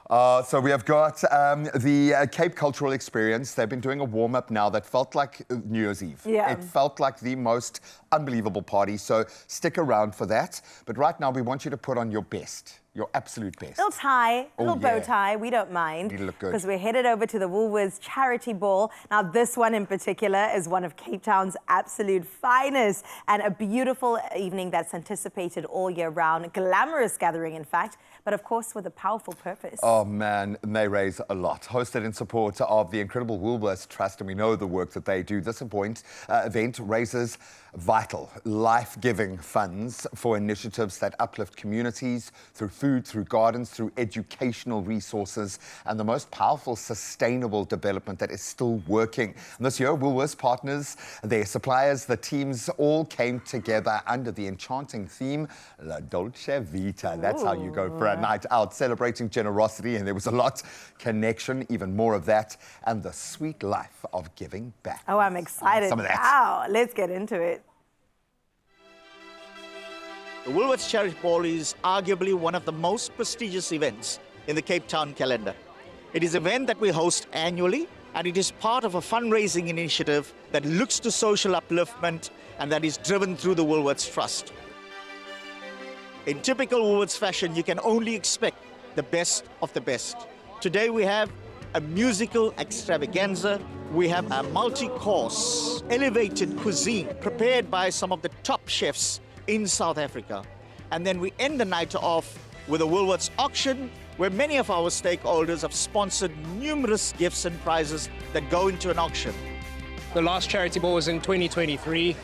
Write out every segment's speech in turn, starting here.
So we have got the Cape Cultural Experience. They've been doing a warm-up now that felt like New Year's Eve. Yeah. It felt like the most unbelievable party, so stick around for that. But right now, we want you to put on your best, your absolute best. Little tie, little bow yeah. tie, we don't mind. You look good. Because we're headed over to the Woolworths charity ball. Now, this one in particular is one of Cape Town's absolute finest, and a beautiful evening that's anticipated all year round. Glamorous gathering, in fact, but of course with a powerful purpose. Oh man, they raise a lot. Hosted in support of the incredible Woolworths Trust, and we know the work that they do. This event raises vital, life-giving funds for initiatives that uplift communities through food, through gardens, through educational resources, and the most powerful sustainable development that is still working. And this year, Woolworths partners, their suppliers, the teams all came together under the enchanting theme, La Dolce Vita. That's how you go for a night out, celebrating generosity, and there was a lot, connection, even more of that, and the sweet life of giving back. Oh, I'm excited. Some of that. Wow, let's get into it. The Woolworths Charity Ball is arguably one of the most prestigious events in the Cape Town calendar. It is an event that we host annually, and it is part of a fundraising initiative that looks to social upliftment and that is driven through the Woolworths Trust. In typical Woolworths fashion, you can only expect the best of the best. Today we have a musical extravaganza. We have a multi-course, elevated cuisine prepared by some of the top chefs in South Africa. And then we end the night off with a Woolworths auction where many of our stakeholders have sponsored numerous gifts and prizes that go into an auction. The last charity ball was in 2023.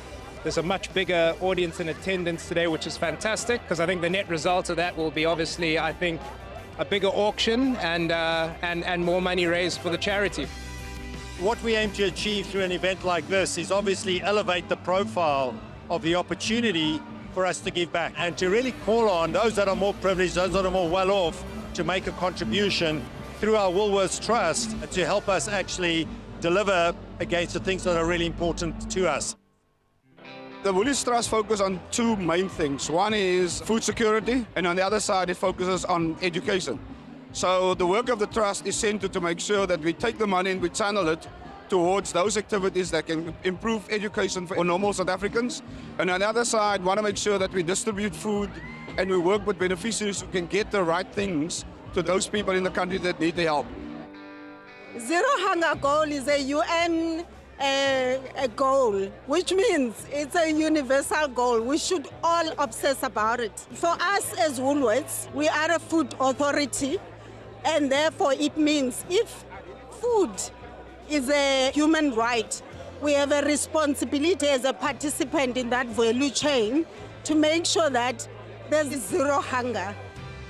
There's a much bigger audience in attendance today, which is fantastic, because I think the net result of that will be obviously, I think, a bigger auction and more money raised for the charity. What we aim to achieve through an event like this is obviously elevate the profile of the opportunity for us to give back and to really call on those that are more privileged, those that are more well off, to make a contribution through our Woolworths Trust to help us actually deliver against the things that are really important to us. The Woolworths Trust focuses on two main things. One is food security, and on the other side, it focuses on education. So the work of the Trust is centered to make sure that we take the money and we channel it towards those activities that can improve education for normal South Africans. And on the other side, want to make sure that we distribute food and we work with beneficiaries who can get the right things to those people in the country that need the help. Zero hunger goal is a UN a goal, which means it's a universal goal. We should all obsess about it. For us as Woolworths, we are a food authority, and therefore it means if food is a human right, we have a responsibility as a participant in that value chain to make sure that there's zero hunger.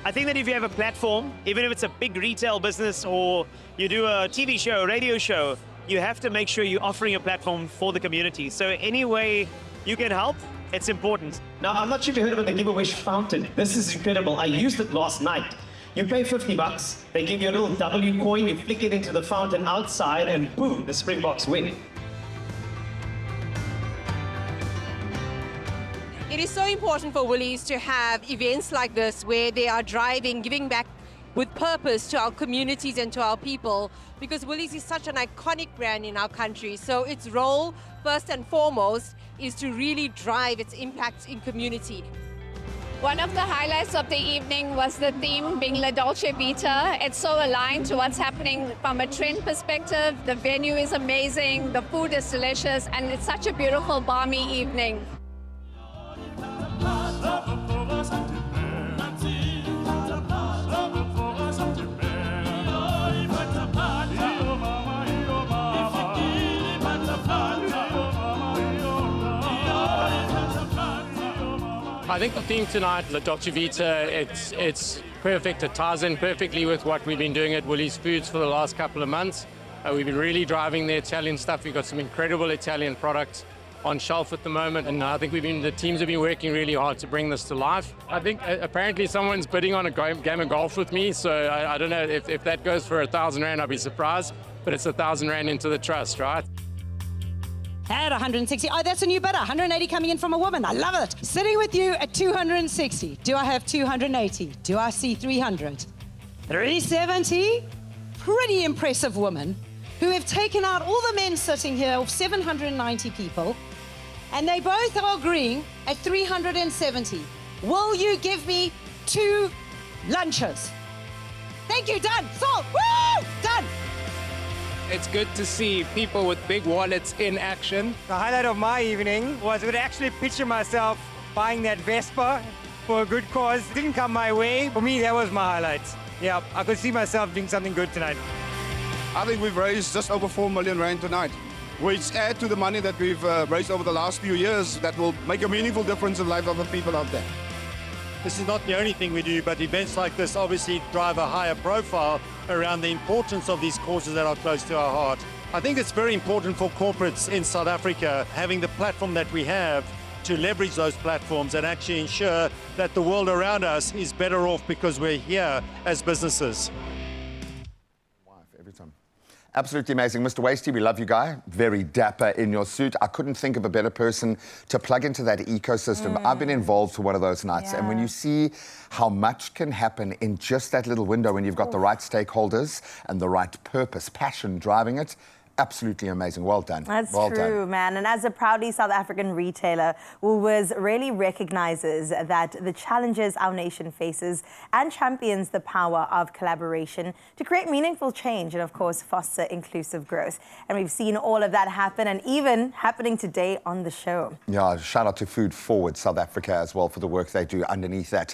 I think that if you have a platform, even if it's a big retail business or you do a TV show, radio show, you have to make sure you're offering a platform for the community. So any way you can help, it's important. Now, I'm not sure if you heard about the giveaway fountain. This is incredible. I used it last night. You pay $50, they give you a little W coin, you flick it into the fountain outside, and boom, the Springboks win. It is so important for Woolies to have events like this where they are driving, giving back with purpose to our communities and to our people, because Woolies is such an iconic brand in our country. So its role, first and foremost, is to really drive its impact in community. One of the highlights of the evening was the theme being La Dolce Vita. It's so aligned to what's happening from a trend perspective. The venue is amazing, the food is delicious, and it's such a beautiful, balmy evening. I think the theme tonight, La Dolce Vita, it's perfect. It ties in perfectly with what we've been doing at Woolies Foods for the last couple of months. We've been really driving the Italian stuff. We've got some incredible Italian products on shelf at the moment, and I think the teams have been working really hard to bring this to life. I think apparently someone's bidding on a game of golf with me, so I don't know if that goes for 1,000 Rand, I'll be surprised, but it's 1,000 Rand into the trust, right? At 160. Oh, that's a new bidder. 180 coming in from a woman. I love it. Sitting with you at 260. Do I have 280? Do I see 300? 370. Pretty impressive women who have taken out all the men sitting here of 790 people, and they both are agreeing at 370. Will you give me 2 lunches? Thank you, done. Sold. Woo! Done. It's good to see people with big wallets in action. The highlight of my evening was to actually picture myself buying that Vespa for a good cause. It didn't come my way. For me, that was my highlight. Yeah, I could see myself doing something good tonight. I think we've raised just over 4 million rand tonight, which add to the money that we've raised over the last few years that will make a meaningful difference in the life of the people out there. This is not the only thing we do, but events like this obviously drive a higher profile around the importance of these causes that are close to our heart. I think it's very important for corporates in South Africa having the platform that we have to leverage those platforms and actually ensure that the world around us is better off because we're here as businesses. Every time. Absolutely amazing. Mr. Wasty, we love you, guy. Very dapper in your suit. I couldn't think of a better person to plug into that ecosystem. I've been involved for one of those nights, and when you see how much can happen in just that little window when you've got the right stakeholders and the right purpose, passion driving it, absolutely amazing. Well done. That's well true, done. man. And as a proudly South African retailer, Woolworths really recognizes that the challenges our nation faces and champions the power of collaboration to create meaningful change and, of course, foster inclusive growth. And we've seen all of that happen, and even happening today on the show. Yeah, shout out to Food Forward South Africa as well for the work they do underneath that.